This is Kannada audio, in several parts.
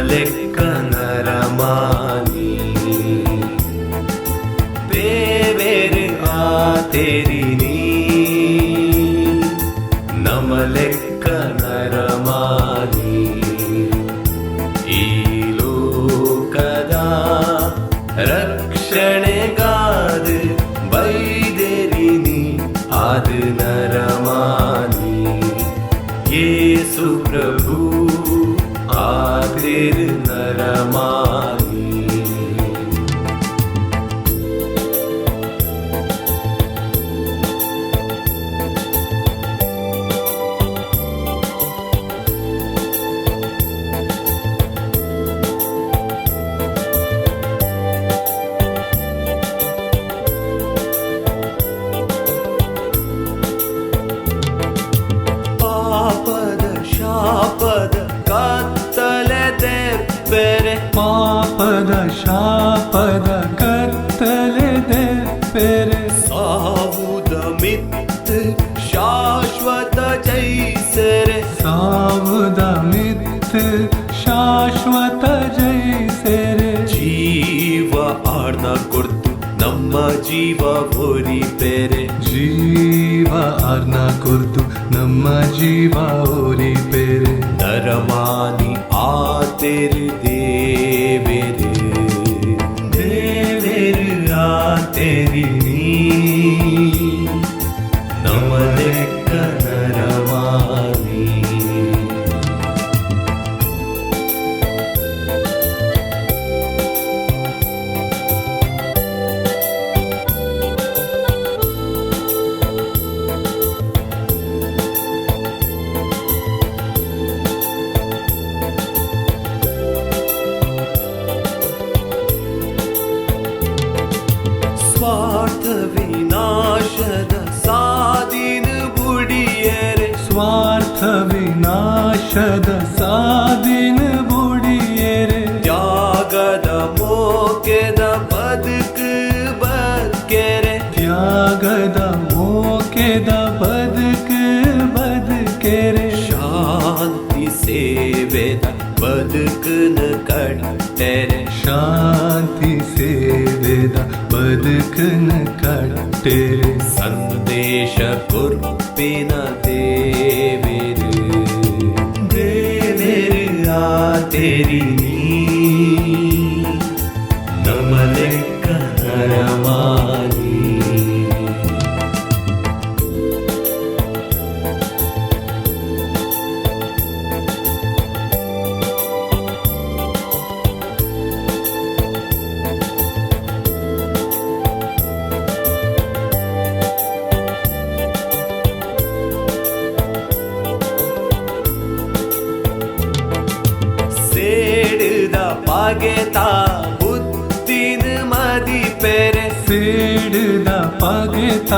ಲೆಕ್ಕ ನರಮಾನಿ ದೇವೇರು ಆತೇರಿನಿ ನಮ ಲೆಕ್ಕ ನರಮಾನಿ ಈ ಲೋಕದ ರಕ್ಷಣೆಗಾದ ಬೈದೇರಿನಿ ಆದ ನರಮಾನಿ ಯೇಸು ಪ್ರಭು आखिर नरमानी पापद शापद ಪಾಪದ ಶಾಪದ ಕತ್ತಲೆ ದೆಪ್ಪೆರೆ ಸಾವುದ ಮಿತ್ ಶಾಶ್ವತ ಜೈಸರೆ ಸಾವುದ ಮಿತ್ ಶಾಶ್ವತ ಜೈಸರೆ ಜೀವ ಆರ್ನ ಕೊಡ್ತು ನಮ್ಮ ಜೀವ ಓರಿಪೆರೆ ಜೀವ ಆರ್ನ ಕೊರ್ತು ನಮ್ಮ ಜೀವ ಓರಿಪೆರೆ ನರಮಾನಿ ಆತೆರು ದೇವೇರು ದೇವೇರು ಆತೆರಿನಿ ನಮ ಲೆಕ್ಕ ನರಮಾನಿ ಸ್ವಾರ್ಥ ವಿನಾಶದ ಸಾದಿನ ಬುಡಿಯರೆ ಸ್ವಾರ್ಥ ವಿನಾಶದ ಸಾದಿನ ಬುಡಿಯರೆ ತ್ಯಾಗದ ಮೋಕೆದ ಬದುಕು ಬದುಕೆರೆ ತ್ಯಾಗದ ಮೋಕೆದ ಬದುಕು ಬದುಕೆರೆ ಶಾಂತಿ ಸೇವೆದ ಬದುಕನ ಕಟ್ಟೆರೆ ಶಾಂತಿ ಸೇವೆದ ಬದುಕನ ಕಟ್ಟೆರೆ ಸಂದೇಶ ಕುರ್ಪಿನ ದೇವೇರು ದೇವೇರು ಆತೆರಿನಿ ನಮ ಲೆಕ್ಕ ನರಮಾನಿ ಪಗೆತ ಬುದ್ಧಿನ ಮದಿಪೆರೆ ಸೇಡಿದ ಪಗೆತ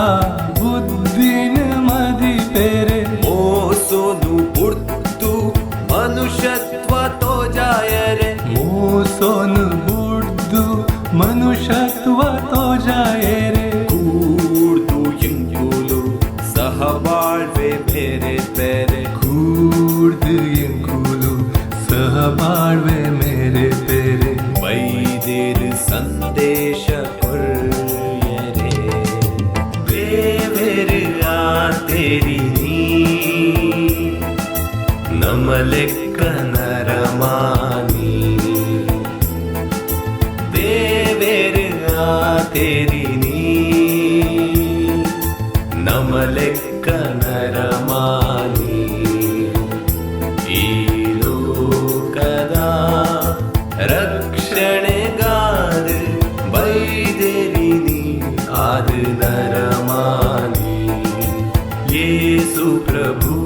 ಬುದ್ಧಿನ ಮದಿಪೆರೆ ಮೋಸೋನು ಬುಡ್ತು ಮನುಷ್ಯತ್ವ ತೋಜಾಯರೆ ಮೋಸೋನು ಬುಡ್ದು ಮನುಷ್ಯತ್ವ ತೋಜಾಯರೆ ಕೂಡ್ದು ಎಂಕುಲು ಸಹಬಾಳ್ವೆ ಬೇರೆ ಬೇರೆ ಕೂಡ್ದು ಎಂಕುಲು ಸಹಬಾಳ್ವೆ ಮೇರೆ ಬೇರೆ ವೈದ್ಯರು ಸಂದೇಶ ಕೊರ್ಯರೆ ದೇವೇರು ಆತೆರಿನಿ ನಮ ಲೆಕ್ಕ ನರಮಾನಿ ದೇವೇರು ಆತೆರಿನಿ ನಮ ಲೆಕ್ಕ ನರಮಾನಿ ಈ ಲೋಕದ ರಕ್ಷಣೆಗಾದ ಬೈದೇರಿನಿ ಆದ ನರಮಾನಿ ಯೇಸು ಪ್ರಭು